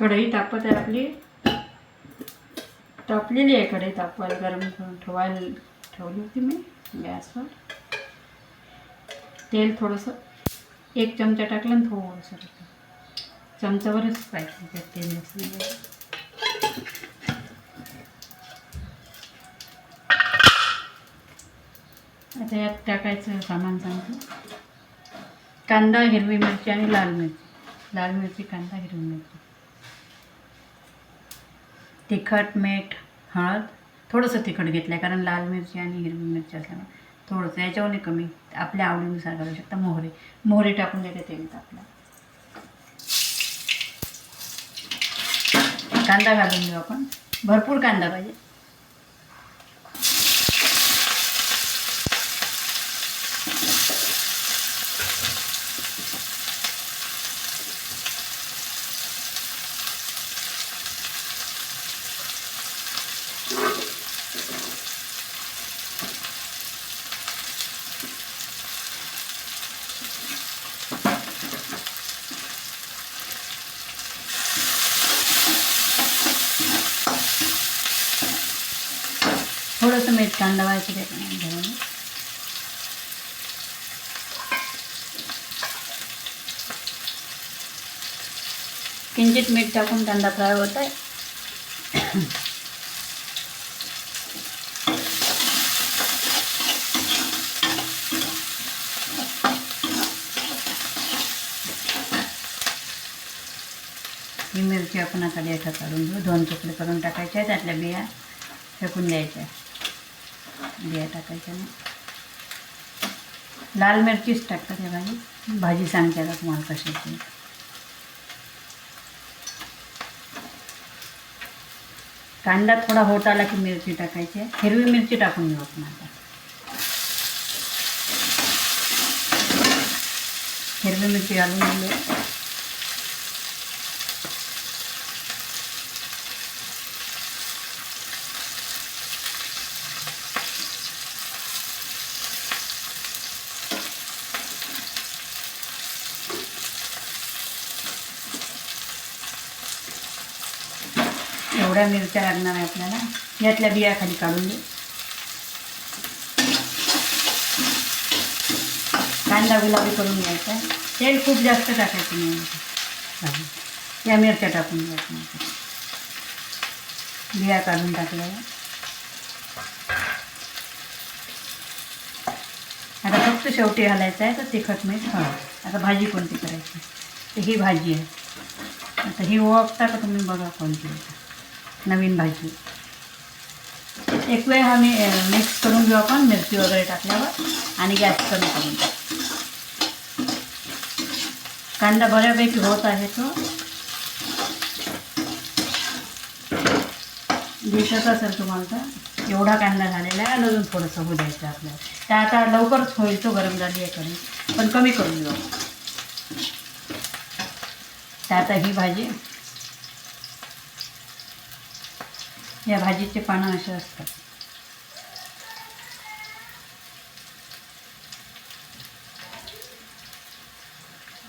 कढई तापत आहे आपली. तापलेली आहे कढई. तापवायला गरम करून ठेवली होती मी गॅसवर. तेल थोडंसं 1 चमचा टाकलं आणि थोडंसं चमचावरच पाहिजे त्यात तेल नसल्यामुळे. आता यात टाकायचं सामान सांगतो. कांदा, हिरवी मिरची आणि लाल मिरची. लाल मिरची, कांदा, हिरवी मिरची, तिखट, मीठ, हळद. थोडंसं तिखट घेतलं आहे कारण लाल मिरची आणि हिरवी मिरची असल्यामुळे थोडंसं, याच्यावर कमी, आपल्या आवडीनुसार करू शकता. मोहरी टाकून देते तेल तापलं. कांदा घालून घेऊ आपण. भरपूर कांदा पाहिजे. थोडंसं मीठ कांदा व्हायचं घेऊन. किंचित मीठ टाकून कांदा फ्राय होत आहे. ही मिरची आपण आता देठा काढून घेऊ. 2 तुकडे करून टाकायचे आहे. त्यातल्या बिया फेकून द्यायच्या. बिया टाकायच्या नाही. लाल मिरचीच टाकतात या भाजी सांगते आता तुम्हाला कशाची. कांदा थोडा होत आला की मिरची टाकायची आहे. हिरवी मिरची टाकून घेऊ आपण आता. हिरवी मिरची घालून घेऊ. एवढ्या मिरच्या लागणार आहे आपल्याला. यातल्या बिया खाली काढून घे. कांदा गुलाबी करून घ्यायचा. तेल खूप जास्त टाकायचं नाही. या मिरच्या टाकून घ्यायच्या. बिया काढून टाकल्या. आता फक्त शेवटी घालायचं आहे तर तिखट, मीठ, हळद. आता भाजी कोणती करायची तर ही भाजी आहे. आता ही ओळखता का तुम्ही? बघा कोणती आहे. नवीन भाजी. एक वेळ हा मिक्स करून घेऊ आपण मिरची वगैरे टाकल्यावर आणि गॅस कमी करून टाकू. कांदा बऱ्यापैकी होत आहे. तो दिसत असेल तुम्हाला तर एवढा कांदा झालेला आहे. अजून थोडंसं होऊ द्यायचं आपल्याला. त्या आता लवकरच होईल. तो गरम झाली आहे कढई, पण कमी करून घेऊ. त्या आता ही भाजी, या भाजीचे पानं असे असतात.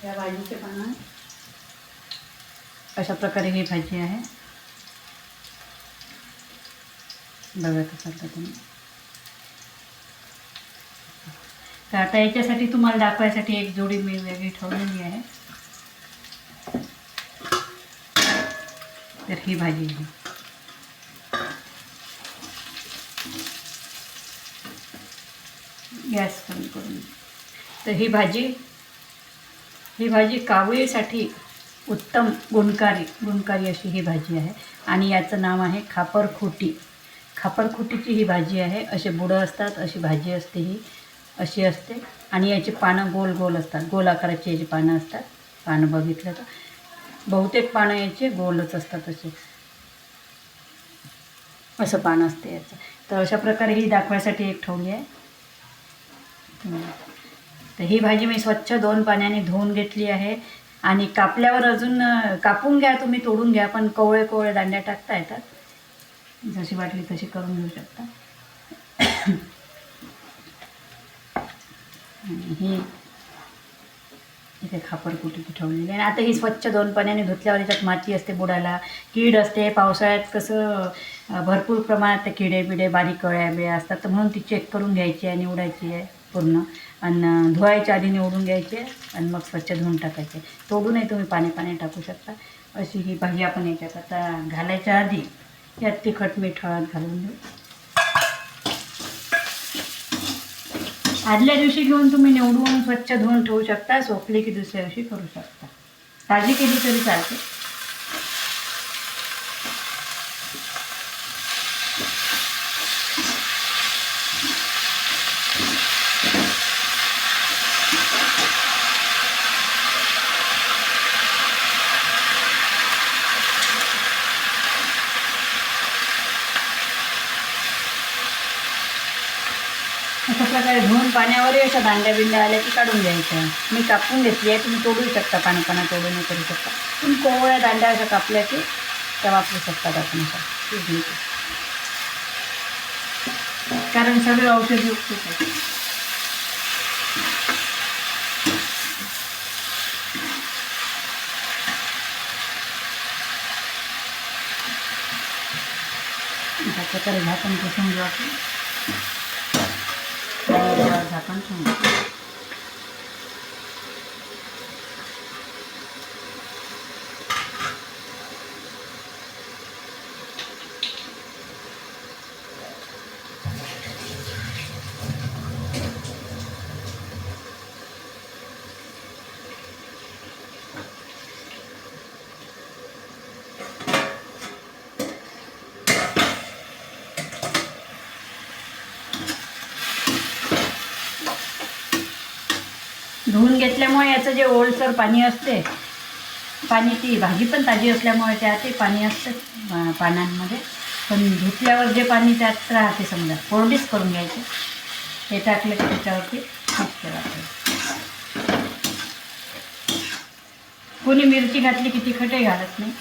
या भाजीचे पानं अशा प्रकारे ही भाजी आहे. बघत असाल तर तुम्ही. तर आता याच्यासाठी तुम्हाला दाखवायसाठी एक जोडी मी वेगळी ठेवलेली आहे. तर ही भाजी आहे. गॅस कमी करून. तर ही भाजी कावळीसाठी उत्तम गुणकारी अशी ही भाजी आहे. आणि याचं नाव आहे खापरखुटी. खापरखुटीची ही भाजी आहे. असे बुडं असतात, अशी भाजी असते ही, अशी असते. आणि याची पानं गोल गोल असतात. गोल आकाराची याची पानं असतात. पानं बघितलं तर बहुतेक पानं याचे गोलच असतात. असं पानं असते याचं. तर अशा प्रकारे ही दाखवायसाठी एक ठेवली आहे. तर ही भाजी मी स्वच्छ 2 पाण्याने धुवून घेतली आहे. आणि कापल्यावर अजून कापून घ्या तुम्ही, तोडून घ्या, पण कोवळे दांड्या टाकता येतात. जशी वाटली तशी करून घेऊ शकता. ही इथे खापरकुटी ठेवलेली आणि आता ही स्वच्छ 2 पाण्याने धुतल्यावर याच्यात माती असते बुडाला, कीड असते. पावसाळ्यात कसं भरपूर प्रमाणात ते किडे बिडे बारीक कळ्या बिळ्या असतात, तर म्हणून ती चेक करून घ्यायची आहे, निवडायची आहे पूर्ण. आणि धुवायच्या आधी निवडून घ्यायची आहे आणि मग स्वच्छ धुवून टाकायचे. तोडूनही तुम्ही पाणी टाकू शकता. अशी ही भाजी आपण याच्यात आता घालायच्या आधी यात तिखट मीठ हळद घालून देऊ. आदल्या दिवशी घेऊन तुम्ही निवडून स्वच्छ धुवून ठेवू शकता. सोपली की दुसऱ्या दिवशी करू शकता. ताजी केली तरी चालते. अशा प्रकारे धुवून पाण्यावरही अशा दांड्या बिंड्या आल्या की काढून घ्यायच्या. मी कापून घेतली आहे, तुम्ही तोडू शकता. पाना तोडून करू शकता. तुम्ही कोवळ्या दांड्या अशा कापल्या की त्या वापरू शकतात आपण अशा शिजली की. कारण सगळे औषधी युक्त आहे. अशा प्रकारे झाकण पुसून घेऊ आपण. झाकण ठेवून धुवून घेतल्यामुळे याचं जे ओलसर पाणी असते, ती भाजी पण ताजी असल्यामुळे त्यात पाणी असतं पानांमध्ये, पण धुतल्यावर जे पाणी त्यात राहते समजा कोरडीच करून घ्यायचे. हे टाकलं की त्याच्यावरती मिक्स करायचं. कोणी मिरची घातली की तिखटही घालत नाही.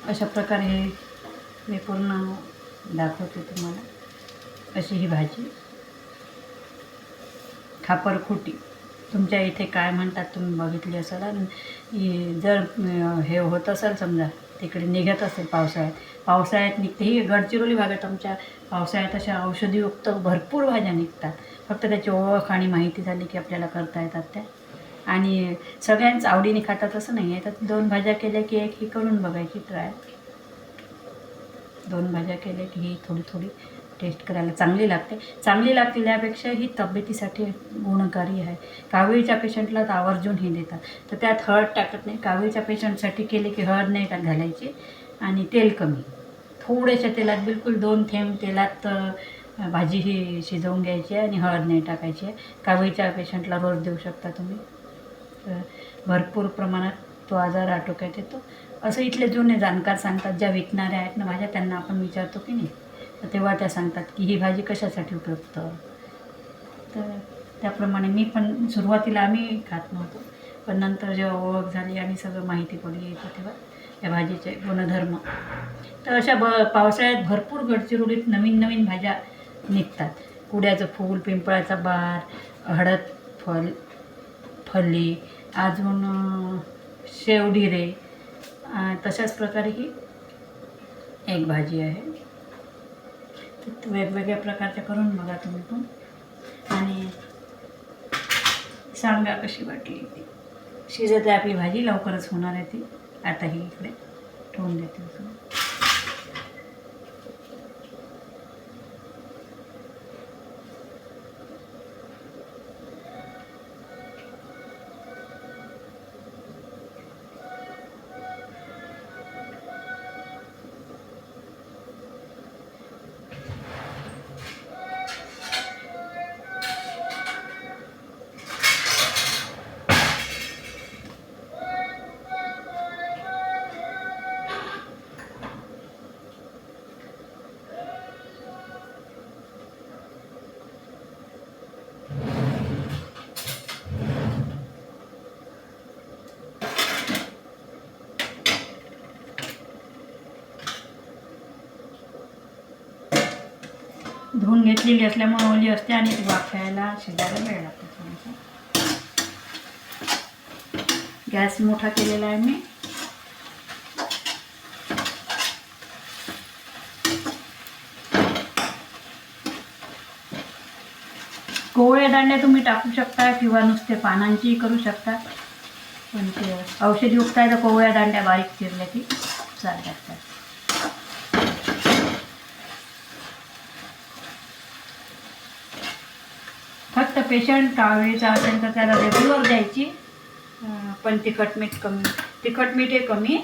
अशा प्रकारे हे मी पूर्ण दाखवते तुम्हाला. अशी ही भाजी खापरकुटी तुमच्या इथे काय म्हणतात तुम्ही बघितली असाल. आणि जर हे होत असेल समजा तिकडे निघत असेल पावसाळ्यात निघते. ही गडचिरोली भागात आमच्या पावसाळ्यात अशा औषधीयुक्त भरपूर भाज्या निघतात. फक्त त्याची ओळख आणि माहिती झाली की आपल्याला करता येतात त्या. आणि सगळ्यांच आवडीने खातात असं नाही आहे. तर 2 भाज्या केल्या की एक ही करून बघायची ट्राय. 2 भाज्या केल्या की ही थोडी टेस्ट करायला चांगली लागते. त्यापेक्षा ही तब्येतीसाठी गुणकारी आहे. कावीळच्या पेशंटला तर आवर्जून ही देतात. तर त्यात हळद टाकत नाही. कावीळच्या पेशंटसाठी केले की हळद नाही घालायची आणि तेल कमी. थोड्याशा तेलात बिलकुल 2 थेंब तेलात भाजी ही शिजवून घ्यायची आहे आणि हळद नाही टाकायची आहे. कावीळच्या पेशंटला रोज देऊ शकता तुम्ही. तर भरपूर प्रमाणात तो आजार आटोक्यात येतो असं इथले जुने जाणकार सांगतात. ज्या विकणाऱ्या आहेत ना भाज्या त्यांना आपण विचारतो की नाही, तर तेव्हा त्या सांगतात की ही भाजी कशासाठी उपयुक्त. तर त्याप्रमाणे मी पण सुरुवातीला आम्ही खात नव्हतो, पण नंतर जेव्हा ओळख झाली आणि सगळं माहिती पडली येतं तेव्हा या भाजीचे गुणधर्म. तर अशा पावसाळ्यात भरपूर गडचिरोलीत नवीन भाज्या निघतात. कुड्याचं फूल, पिंपळाचा बार, हळद फली, अजून शेवढिरे. तशाच प्रकारे ही एक भाजी आहे. तर वेगवेगळ्या प्रकारच्या करून बघा तुम्ही पण आणि सांगा कशी वाटली ती. शिजत आहे आपली भाजी, लवकरच होणार आहे ती. आता ही इकडे ठेवून देते. धुवून घेतलेली असल्यामुळे ओली असते आणि ती वाफायला शिजायला वेळ लागतो थोडासा. गॅस मोठा केलेला आहे मी. कोवळ्या दांड्या तुम्ही टाकू शकता किंवा नुसते पानांचीही करू शकता, पण ते औषधी उपटायला कोवळ्या दांड्या बारीक चिरल्या की चालतात. फक्त पेशंट कावळीचा असेल तर त्याला रेग्युलर द्यायची, पण तिखट मीठ हे कमी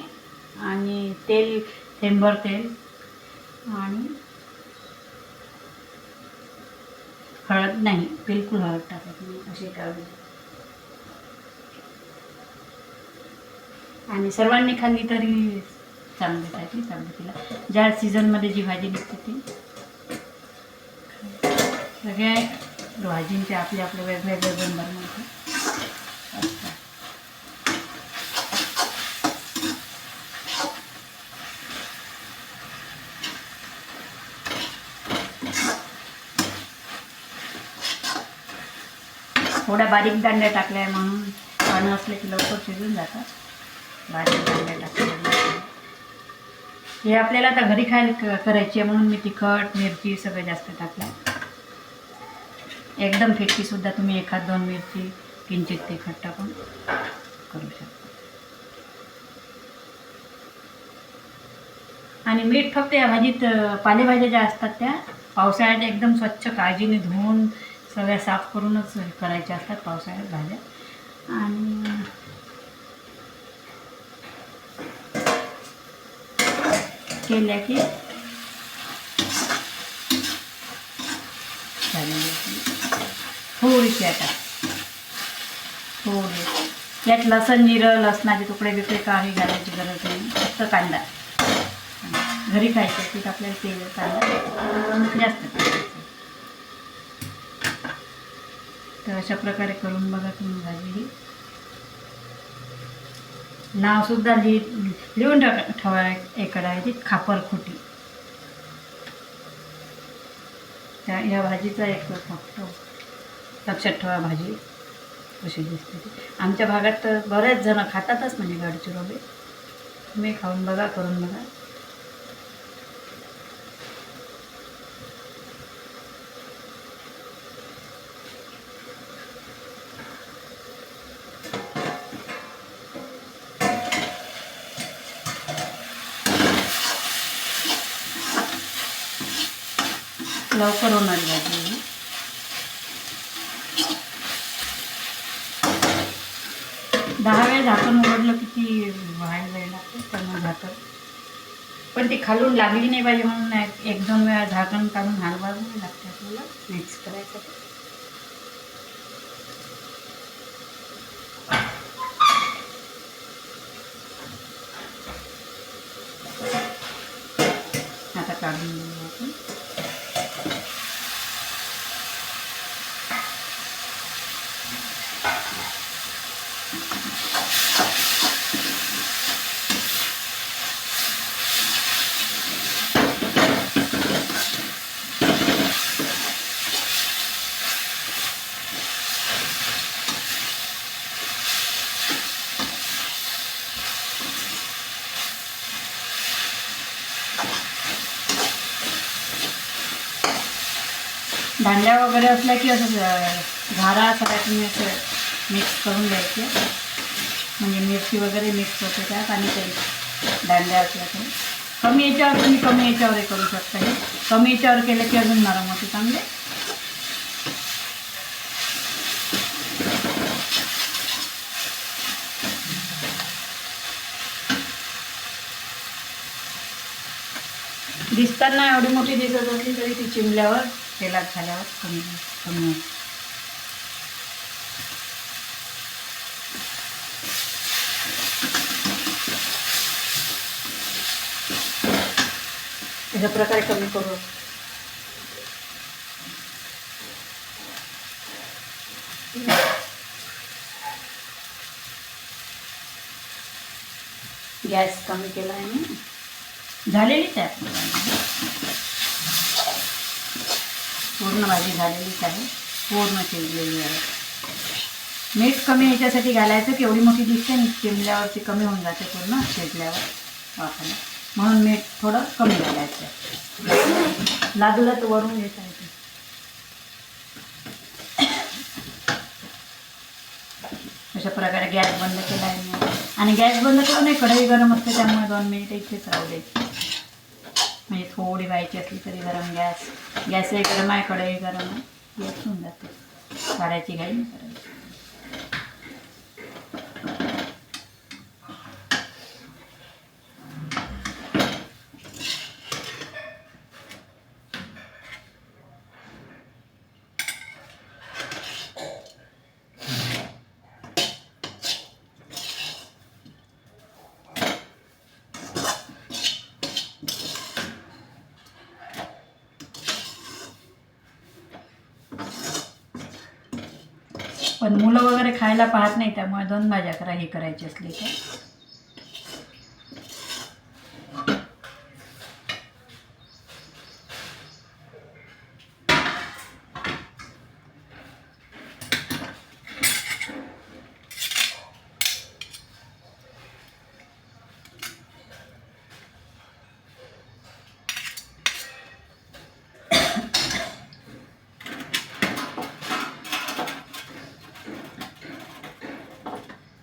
आणि तेल थेंबर तेल आणि हळद नाही, बिलकुल हळद टाकत नाही अशी कावळी. आणि सर्वांनी खाल्ली तरी चांगली तिला. ज्या सीझनमध्ये जी भाजी निघते ती. सगळ्या भाजींचे आपले आपले वेगवेगळे गुणधर्म असतात. थोड्या बारीक दांड्या टाकल्या म्हणून पानं असले की लवकर शिजून जातात. बारीक दांड्या टाकल्या हे आपल्याला आता घरी खायला करायची आहे म्हणून मी तिखट मिरची सगळं जास्त टाकलं. एकदम फिक्कीसुद्धा तुम्ही 1-2 मिरची किंचित तिखट टाकून करू शकता. आणि मीठ फक्त या भाजीत पालेभाज्या ज्या असतात त्या पावसाळ्यात एकदम स्वच्छ काळजीने धुवून सगळ्या साफ करूनच करायच्या असतात पावसाळ्यात भाज्या. आणि केल्या की थोडीशी आता यात लसण जिरं लसणाचे तुकडे बिकडे काही घालायची गरज नाही. फक्त कांदा घरी खायचं की आपल्याला तेल कांदा जास्त टाकायचं. तर अशा प्रकारे करून बघा तुम्ही भाजी. ही नावसुद्धा लिहून ठेवा एकडा आहे ती खापरखुटी. त्या या भाजीचा एक फोटो लक्षात ठेवा भाजी कशी दिसते ती. आमच्या भागात तर बरेच जण खातातच म्हणजे गडचिरोली. तुम्ही खाऊन बघा, करून बघा. लवकर होणारी भाजी. 10 वेळ झाकण उघडलं किती व्हायला वेळ लागतो त्यांना झाकण. पण ती खालून लागली नाही पाहिजे म्हणून 1-2 वेळा झाकण काढून हलवावं लागतं आपल्याला मिक्स करायचं. आता काढून घेऊ आपण. दांड्या वगैरे असल्या की असं घारा सगळ्या तुम्ही असं मिक्स करून द्यायचे. म्हणजे मिरची वगैरे मिक्स होते त्यात. आणि ते दांड्या असल्या तर कमी याच्यावर तुम्ही कमी याच्यावरही करू शकता. हे कमी याच्यावर केलं की अजून नरम होते चांगले. दिसताना एवढी मोठी दिसत असली तरी ती चिमल्यावर तेलात झाल्यावर कमी कमी. अशा प्रकारे कमी करू. गॅस कमी केला आहे मी. झालेलीच आहे आपली. पूर्ण भाजी झालेलीच आहे, पूर्ण शिजलेली आहे. मीठ कमी याच्यासाठी घालायचं की एवढी मोठी दिसते आणि चिमल्यावरती कमी होऊन जाते पूर्ण शिजल्यावर वाफाला, म्हणून मीठ थोडं कमी घालायचं. लागलं तर वरून येत आहे. अशा प्रकारे गॅस बंद केला आहे मी. आणि गॅस बंद करू नये, कढई गरम असते त्यामुळे 2 मिनिट इथेच राहू द्यायची. म्हणजे थोडी व्हायची असली तरी गरम गॅसही गरम आहे, कढई गरम आहे, गॅस होऊन जाते. काढायची घाई नाही करायची. पण मुलं वगैरे खायला पाहत नाही, त्यामुळे 2 भाज्या करा हे करायची असली तर.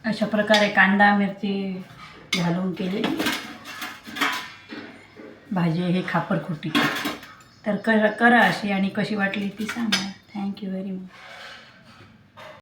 अशा प्रकारे कांदा मिरची घालून केलेली भाजी ही खापरखुटी. तर करा अशी, आणि कशी वाटली ती सांगा. Thank you very much.